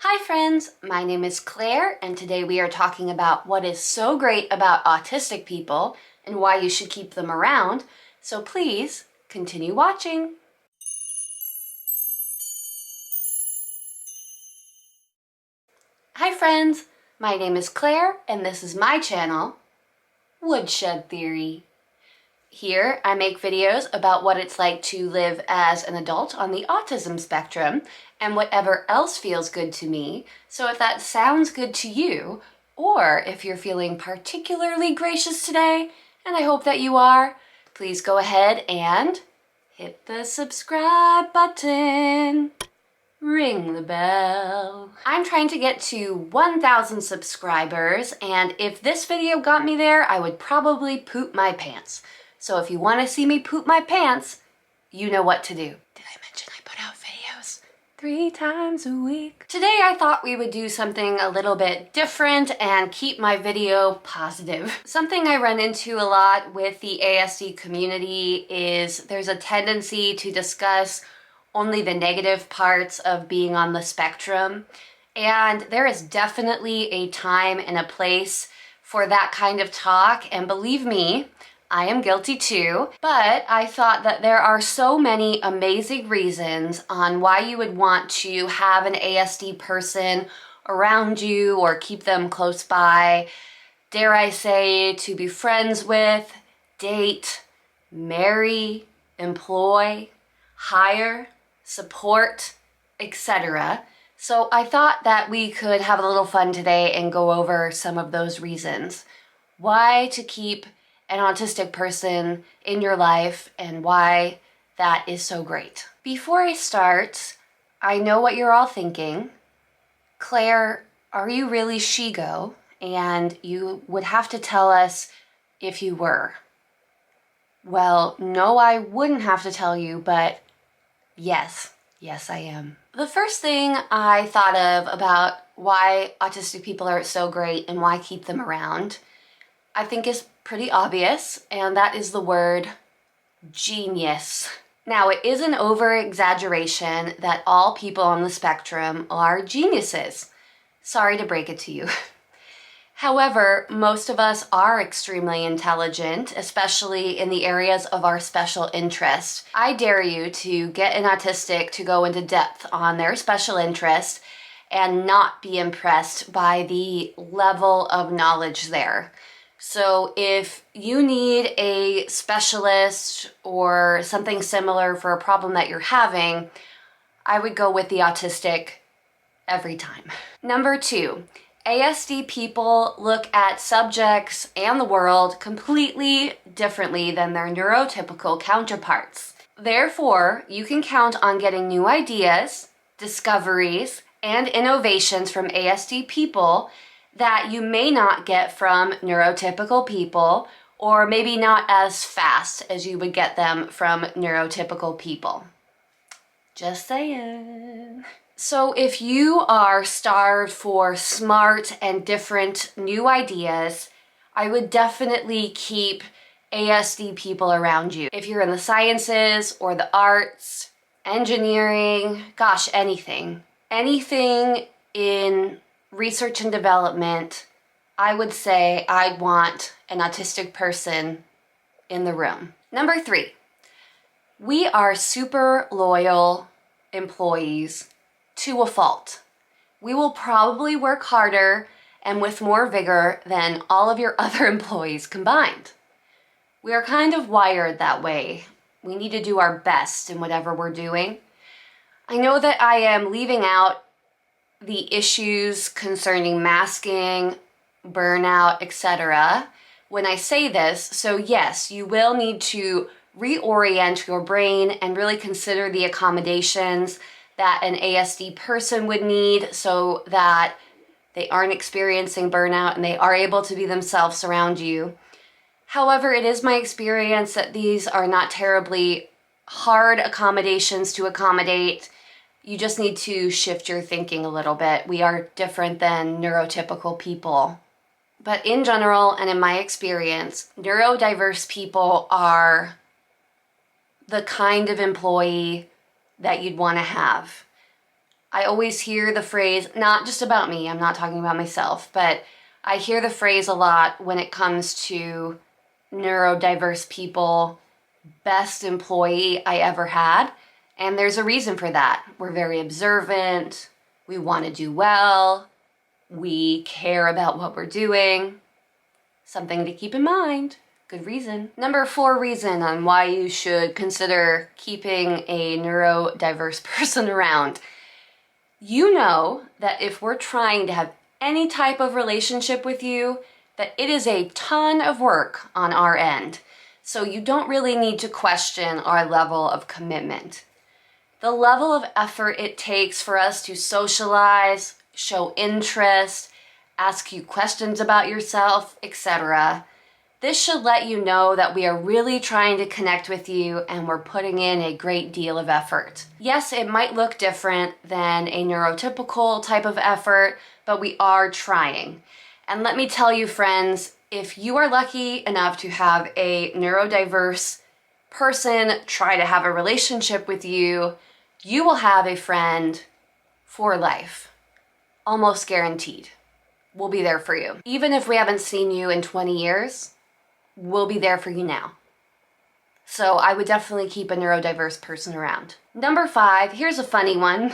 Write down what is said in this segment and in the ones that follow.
Hi friends, my name is Claire and today we are talking about what is so great about autistic people and why you should keep them around, so please continue watching. Hi friends, my name is Claire and this is my channel, Woodshed Theory. Here, I make videos about what it's like to live as an adult on the autism spectrum and whatever else feels good to me. So if that sounds good to you, or if you're feeling particularly gracious today, and I hope that you are, please go ahead and hit the subscribe button. Ring the bell. I'm trying to get to 1,000 subscribers, and if this video got me there, I would probably poop my pants. So if you want to see me poop my pants, you know what to do. Did I mention I put out videos 3 times a week? Today I thought we would do something a little bit different and keep my video positive. Something I run into a lot with the ASD community is there's a tendency to discuss only the negative parts of being on the spectrum. And there is definitely a time and a place for that kind of talk. And believe me, I am guilty too, but I thought that there are so many amazing reasons on why you would want to have an ASD person around you or keep them close by, dare I say, to be friends with, date, marry, employ, hire, support, etc. So I thought that we could have a little fun today and go over some of those reasons. Why to keep an autistic person in your life and why that is so great. Before I start, I know what you're all thinking. Claire, are you really Shigo? And you would have to tell us if you were. Well, no, I wouldn't have to tell you, but yes, I am. The first thing I thought of about why autistic people are so great and why keep them around, I think is pretty obvious, and that is the word genius. Now, it is an over-exaggeration that all people on the spectrum are geniuses. Sorry to break it to you. However, most of us are extremely intelligent, especially in the areas of our special interest. I dare you to get an autistic to go into depth on their special interest and not be impressed by the level of knowledge there. So if you need a specialist or something similar for a problem that you're having, I would go with the autistic every time. Number 2, ASD people look at subjects and the world completely differently than their neurotypical counterparts. Therefore, you can count on getting new ideas, discoveries, and innovations from ASD people that you may not get from neurotypical people, or maybe not as fast as you would get them from neurotypical people. Just saying. So if you are starved for smart and different new ideas, I would definitely keep ASD people around you. If you're in the sciences or the arts, engineering, gosh, anything in research and development, I would say I'd want an autistic person in the room. Number 3, we are super loyal employees to a fault. We will probably work harder and with more vigor than all of your other employees combined. We are kind of wired that way. We need to do our best in whatever we're doing. I know that I am leaving out the issues concerning masking, burnout, etc. when I say this, so yes, you will need to reorient your brain and really consider the accommodations that an ASD person would need so that they aren't experiencing burnout and they are able to be themselves around you. However, it is my experience that these are not terribly hard accommodations to accommodate. You just need to shift your thinking a little bit. We are different than neurotypical people. But in general, and in my experience, neurodiverse people are the kind of employee that you'd want to have. I always hear the phrase, not just about me, I'm not talking about myself, but I hear the phrase a lot when it comes to neurodiverse people, best employee I ever had. And there's a reason for that. We're very observant, we want to do well, we care about what we're doing. Something to keep in mind. Good reason. Number 4 reason on why you should consider keeping a neurodiverse person around. You know that if we're trying to have any type of relationship with you, that it is a ton of work on our end. So you don't really need to question our level of commitment. The level of effort it takes for us to socialize, show interest, ask you questions about yourself, etc. This should let you know that we are really trying to connect with you and we're putting in a great deal of effort. Yes, it might look different than a neurotypical type of effort, but we are trying. And let me tell you, friends, if you are lucky enough to have a neurodiverse person try to have a relationship with you, you will have a friend for life. Almost guaranteed. We'll be there for you. Even if we haven't seen you in 20 years, we'll be there for you now. So I would definitely keep a neurodiverse person around. Number 5, here's a funny one.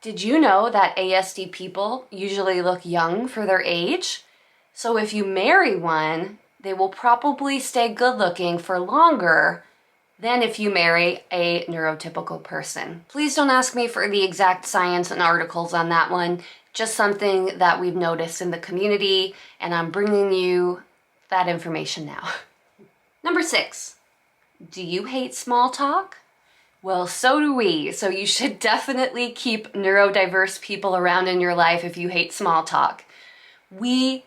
Did you know that ASD people usually look young for their age? So if you marry one, they will probably stay good looking for longer than if you marry a neurotypical person. Please don't ask me for the exact science and articles on that one. Just something that we've noticed in the community, and I'm bringing you that information now. Number 6, do you hate small talk? Well, so do we. So you should definitely keep neurodiverse people around in your life if you hate small talk. We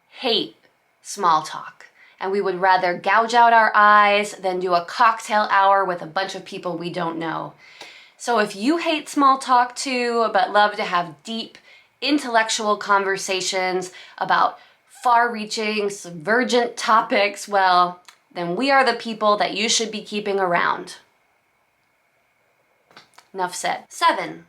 hate small talk, and we would rather gouge out our eyes than do a cocktail hour with a bunch of people we don't know. So if you hate small talk too, but love to have deep intellectual conversations about far-reaching, subvergent topics, well, then we are the people that you should be keeping around. Enough said. 7,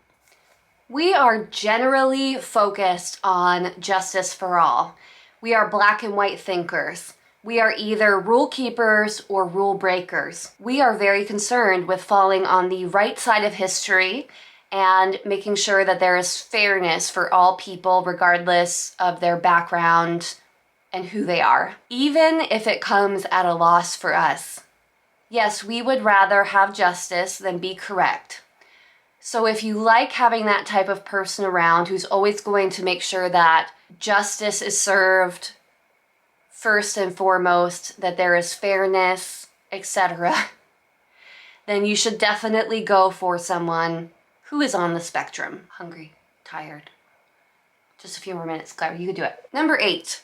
we are generally focused on justice for all. We are black and white thinkers. We are either rule keepers or rule breakers. We are very concerned with falling on the right side of history and making sure that there is fairness for all people regardless of their background and who they are, even if it comes at a loss for us. Yes, we would rather have justice than be correct. So if you like having that type of person around who's always going to make sure that justice is served first and foremost, that there is fairness, etc., then you should definitely go for someone who is on the spectrum. Hungry, tired. Just a few more minutes, Claire, you can do it. Number 8,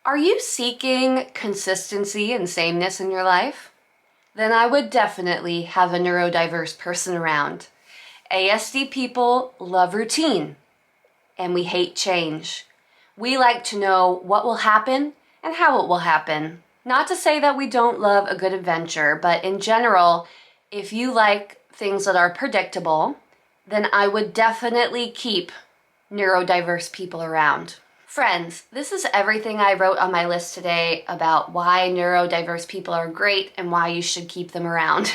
are you seeking consistency and sameness in your life? Then I would definitely have a neurodiverse person around. ASD people love routine, and we hate change. We like to know what will happen and how it will happen. Not to say that we don't love a good adventure, but in general, if you like things that are predictable, then I would definitely keep neurodiverse people around. Friends, this is everything I wrote on my list today about why neurodiverse people are great and why you should keep them around.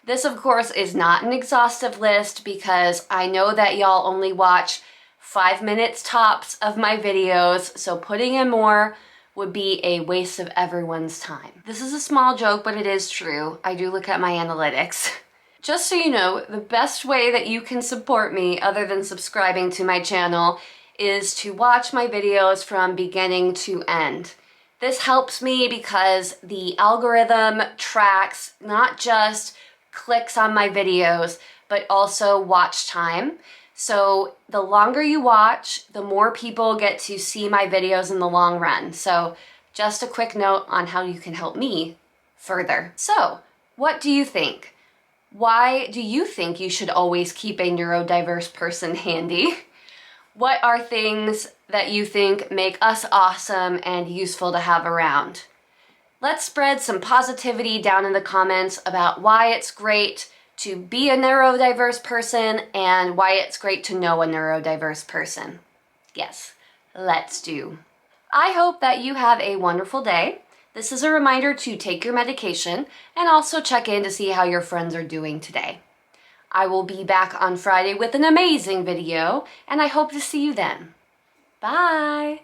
This, of course, is not an exhaustive list because I know that y'all only watch 5 minutes tops of my videos, so putting in more would be a waste of everyone's time. This is a small joke, but it is true. I do look at my analytics. Just so you know, the best way that you can support me other than subscribing to my channel is to watch my videos from beginning to end. This helps me because the algorithm tracks not just clicks on my videos, but also watch time. So the longer you watch, the more people get to see my videos in the long run. So just a quick note on how you can help me further. So what do you think? Why do you think you should always keep a neurodiverse person handy? What are things that you think make us awesome and useful to have around? Let's spread some positivity down in the comments about why it's great to be a neurodiverse person and why it's great to know a neurodiverse person. Yes, let's do. I hope that you have a wonderful day. This is a reminder to take your medication and also check in to see how your friends are doing today. I will be back on Friday with an amazing video, and I hope to see you then. Bye!